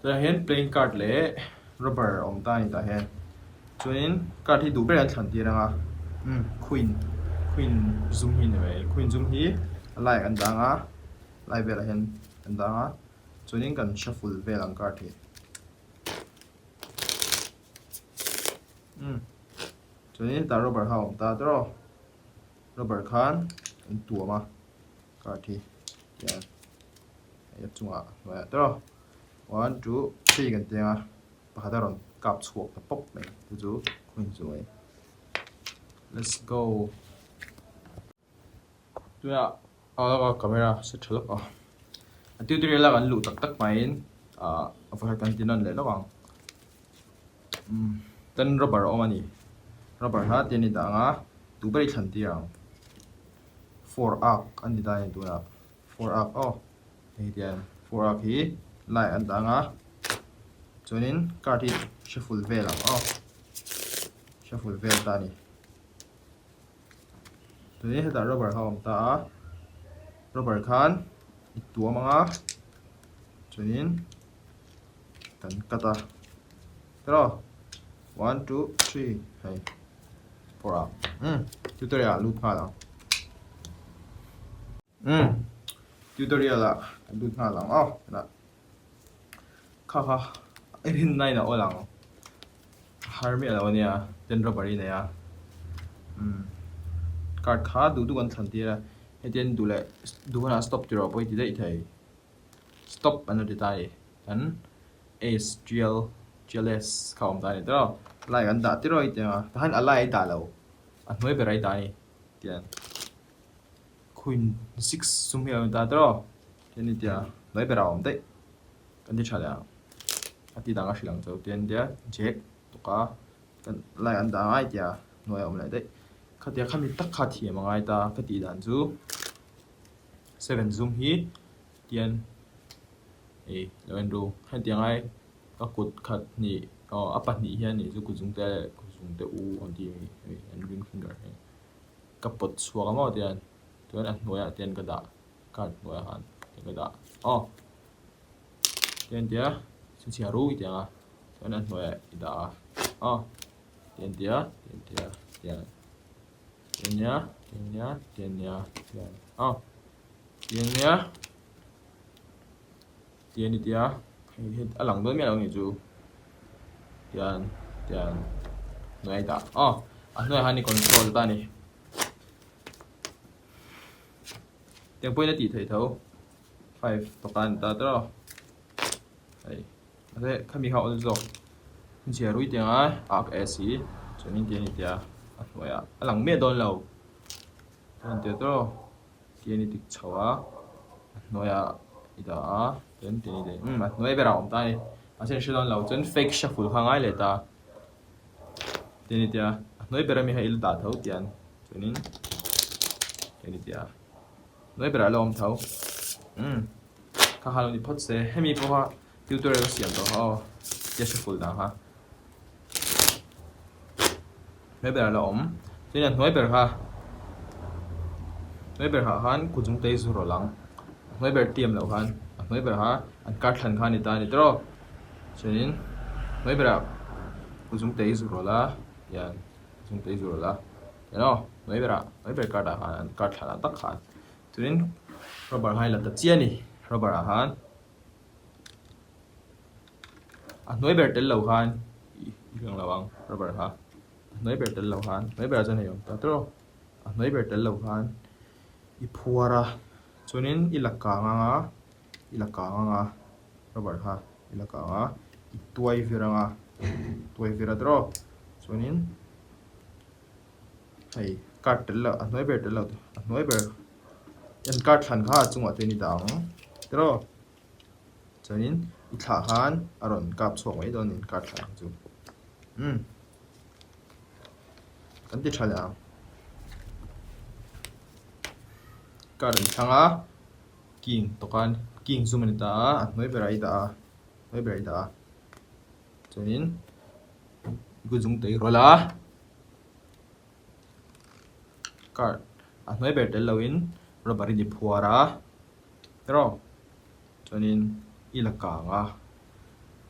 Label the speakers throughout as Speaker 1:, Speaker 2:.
Speaker 1: ตัวเห็น playing card เล่ rubber อมตานี่ตาเห็นส่วนนี้ card ที่ดูเป็นอันฉันทีนะ queen zoom หินเลย queen zoom หิไล่กันดังไล่เวลาเห็นกันดังส่วนนี้กัน shuffle เวลา card ที่ส่วนนี้ตา rubber เขาตาตัว rubber คันตัวมา card ที่ยับจังหวะไว้ตัว 1 2 3กันเตียงปะหาดารอนกับสวกป๊อปไหมจู่ๆคุยสวย let's go ตัวเอาแล้วก็กล้องเสร็จแล้วก็ติวตัวเรียนแล้วกันลู่ตักไหมเอาไฟกันที่นั่นเลยระหว่างตันรบออกมานี่รบฮะเดี๋ยวนี้ต่างดูไปฉันที่อ่ะ 4 arc อันนี้ได้ตัวนะ4 arc นี่เดียน4 arc ที่ไล่อันต่างส่วนนี้การที่ shuffle เวลาshuffle เวลตานี่ตัวนี้ให้ตารบเขาตารบคันอีกตัวมั้งส่วนนี้กันกัตตรอ 1 2 3ให้4 arc tutorial ลุดมาแล้วtutorial ละลุดมาแล้วนะค่ะไอ้ที่ไหนนะโอ้หลังฮาร์มีอะไรวะเนี่ยเดินรบบริเนี่ยการ์ดขาดูกันทันทีละให้เดินดูเลยดูกันstop ที่เราไปที่ได้ที่ stop อันนั้นที่ได้อัน S GLS เข้ามาได้ตัวไล่กันด่าที่เราอีกเนี่ยถ้าหันอะไรด่าเราอันนู้นเป็นอะไรด่านี่เดี๋ยว Queen 6 zoom เอาด่าตัวเดี๋ยวนี้เดี๋ยวนู้นเป็นเราไม่ได้กันที่ชาเลยที่ดังก็สิลังเจ้าเตียนเดียเจ็กตุกกันไล่อันดังไอเดียหน่วยออกมาได้ขัดเดียข้ามีตักขัดที่มังไอตาขัดที่ดันจู7 zoom ฮีเตียนแล้วดูให้เตียงไอก็กดขัดนี่อัปปะนี่เฮียนี่จูกุจุงเตอูอันที่อัน ring finger กับปดสวกมาเตียนตัวนั้นหน่วยเตียนกระดากัดหน่วยหันเตียนกระดาเตียนเดียsince ya ru ite so nan no ya ida tian dia tian dia tian tian ya tian ya tian ya tian tian ya tian ni dia alang do mi alang ni chu tian tian no ya ida no ya hani control ta ni tiang poi na ti thai thau 5 to kan ta tro ai thế khi mình học được mình chỉรู้tiếng arc s cho nên tiếng này vậy lằng miết đòn lâu còn tiếng đó tiếng này thích cháu nói 이다 tiếng này mà nói về nào ta này先是đòn lâu chân fake shuffle hàng ai lại ta tiếng này nói về mình hay đã thấu tiếng cho nên tiếng này nói về lâu thấu các hàng đi post sẽ hay mình có tutorial ko siya to shuffle na ha mấy bữa là cho nên mấy bữa han cũng chúng tay rồi lắm mấy bữa tiêm lâu han mấy bữa anh cắt hành han ita ni tro cho nên mấy bữa cũng chúng tay rồi là yan chúng tay rồi là you know mấy bữa cắt han cắt hành tắc han cho nên rubber hai là tập chia ni rubber han nói về tên lầu han đường là bằng rubber ha nói về tên lầu han nói về chân này ta tro nói về tên lầu han ipuara cho nên ilaka nga rubber ha ilaka nga tuai vira tro cho nên hay cắt tên lầu nói về tên lầu nói về yan cắt thành kha chung ở tên đi đảo tro cho nên thả han aron cặp xuống ấy đó nên cắt thẳng chú cái tiếp theo là cắt thẳng king tokan king zoom lên ta nói về đây cho nên cứ dùng tới rồi là cắt nói về đây lâu in rồi bari đi phùa ra rồi cho nên ilaka nga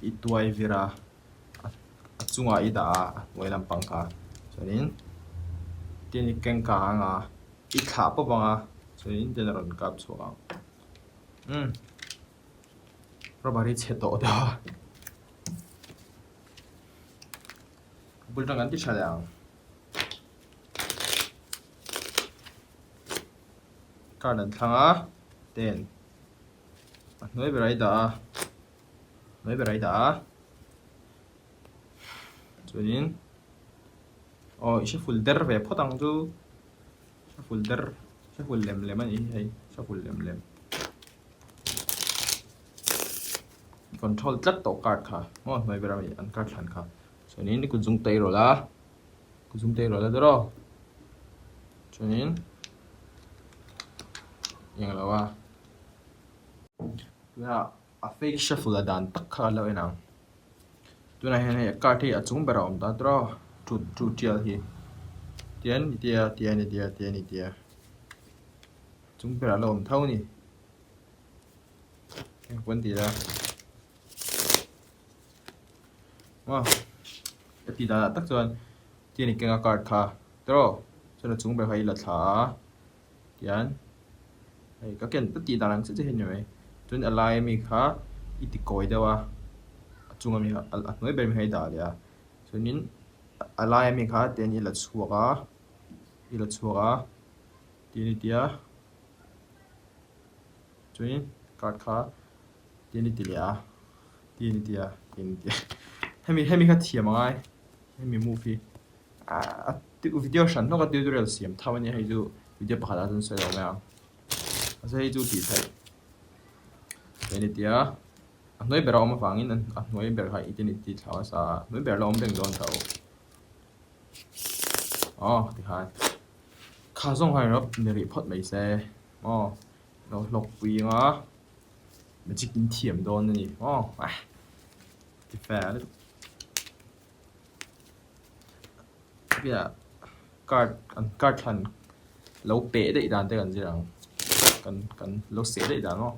Speaker 1: i tuai vira a chunga i da ngoi lampang kha chuanin tin keng ka anga i thla pa banga chuanin ten ron kap chuang robari che to da bultang an ti chalang kanan thanga ten noi berai da chuanin ishe folder ve photang chu folder full lem ani hei full lem control tlat to card kha noi bera mi an card thlan kha chuanin ni kunjung tei rola dro chuanin yang lawa tuna a fake shuffle dan tak kha lo enang tuna hen hei card hi a chung bera om ta dro tru tial hi tian ni dia chung bera lo om thau ni quân thì ra thì đã tắt rồi tiền này cái card khá đó cho nên chúng phải hay là thả tiền các kiện tất cả đang sẽ hiện rồi cho nên align mình khá ít coi đâu à chúng mình nói bên mình hay đã đấy cho nên align mình khá tiền như là chua tiền này dia cho nên card khá tiền này diaให้มีค่าเทียมมั้งให้มีมูฟี่ติววิดีโอฉันต้องการติวตัวเรียลเสียมถ้าวันนี้ให้ดูวิดีโอประกาศจนสวยแล้วไหมอาจจะให้ดูดีใช่เป็นนิดเดียวหน่วยเบลล์มาฟังอินหน่วยเบลล์ให้อีกนิดเดียวซะหน่วยเบลล์เราไม่เป็นโดนเท่าที่หายข้าส่งให้รับในรีพอร์ตไม่ใช่เราหลอกปีงมันจะกินเทียมโดนนี่ที่แฟร์bây giờ card thằng lâu bể đấy đàn tới gần gì đâu cần lâu xế đấy đàn không